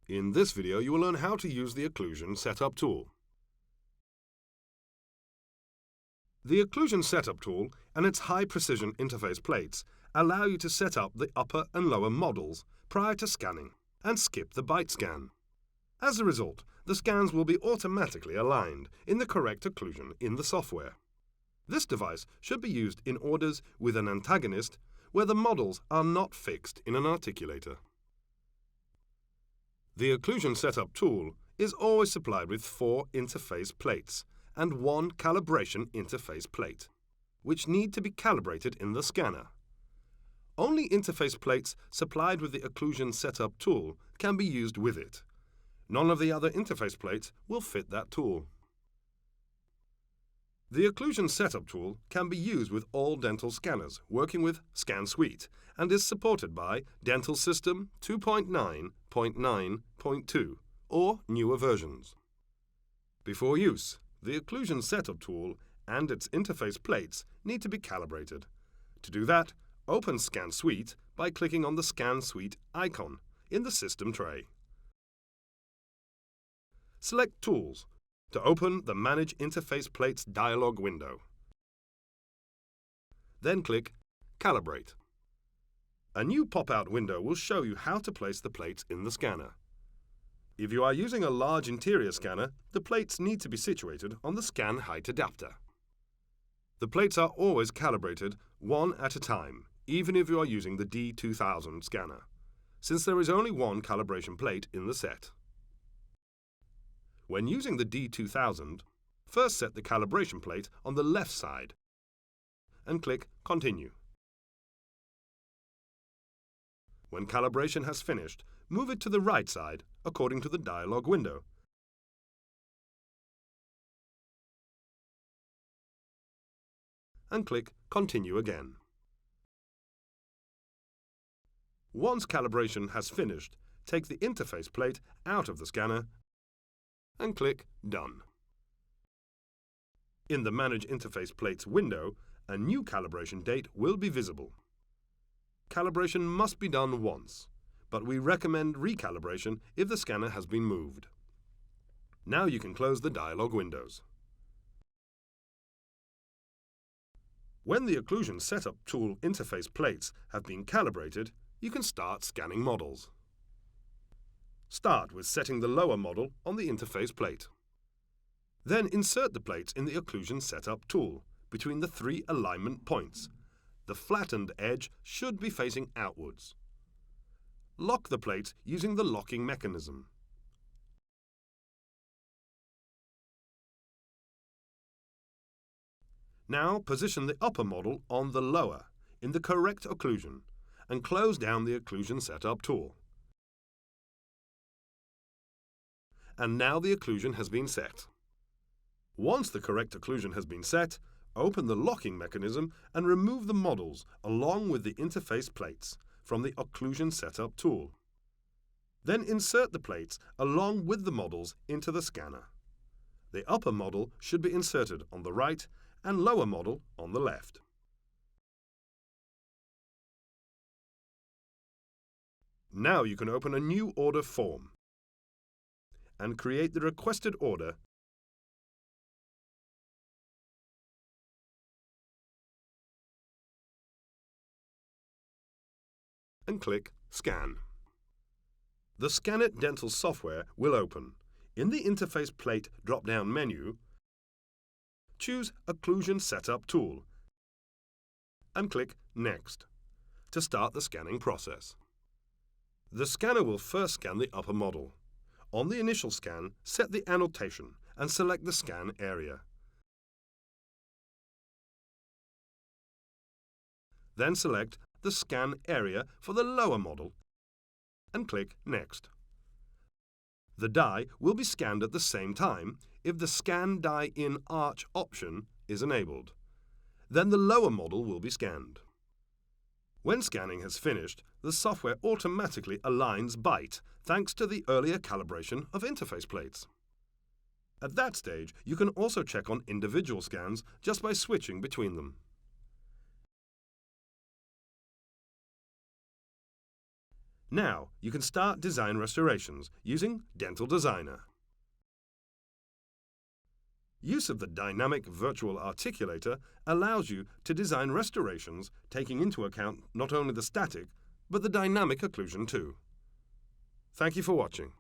In this video, you will learn how to use the Occlusion Setup Tool. The Occlusion Setup Tool and its high-precision interface plates allow you to set up the upper and lower models prior to scanning and skip the bite scan. As a result, the scans will be automatically aligned in the correct occlusion in the software. This device should be used in orders with an antagonist where the models are not fixed in an articulator. The Occlusion Setup Tool is always supplied with 4 interface plates and 1 calibration interface plate, which need to be calibrated in the scanner. Only interface plates supplied with the Occlusion Setup Tool can be used with it. None of the other interface plates will fit that tool. The Occlusion Setup Tool can be used with all dental scanners working with Scan Suite and is supported by Dental System 2.9.9.2 or newer versions. Before use, the Occlusion Setup Tool and its interface plates need to be calibrated. To do that, open Scan Suite by clicking on the Scan Suite icon in the system tray. Select Tools to open the Manage Interface Plates dialog window. Then click Calibrate. A new pop-out window will show you how to place the plates in the scanner. If you are using a large interior scanner, the plates need to be situated on the scan height adapter. The plates are always calibrated one at a time, even if you are using the D2000 scanner, since there is only one calibration plate in the set. When using the D2000, first set the calibration plate on the left side and click Continue. When calibration has finished, move it to the right side according to the dialog window. And click Continue again. Once calibration has finished, take the interface plate out of the scanner and click Done. In the Manage Interface Plates window, a new calibration date will be visible. Calibration must be done once, but we recommend recalibration if the scanner has been moved. Now you can close the dialog windows. When the Occlusion Setup Tool interface plates have been calibrated, you can start scanning models. Start with setting the lower model on the interface plate. Then insert the plates in the Occlusion Setup Tool between the 3 alignment points. The flattened edge should be facing outwards. Lock the plates using the locking mechanism. Now position the upper model on the lower in the correct occlusion and close down the Occlusion Setup Tool. And now the occlusion has been set. Once the correct occlusion has been set, open the locking mechanism and remove the models along with the interface plates from the Occlusion Setup Tool. Then insert the plates along with the models into the scanner. The upper model should be inserted on the right and lower model on the left. Now you can open a new order form and create the requested order and click Scan. The Scan It Dental software will open. In the Interface Plate drop-down menu, choose Occlusion Setup Tool and click Next to start the scanning process. The scanner will first scan the upper model. On the initial scan, set the annotation and select the scan area. Then select the scan area for the lower model and click Next. The die will be scanned at the same time if the Scan Die in Arch option is enabled. Then the lower model will be scanned. When scanning has finished, the software automatically aligns bite thanks to the earlier calibration of interface plates. At that stage, you can also check on individual scans just by switching between them. Now you can start design restorations using Dental Designer. Use of the Dynamic Virtual Articulator allows you to design restorations taking into account not only the static, but the dynamic occlusion too. Thank you for watching.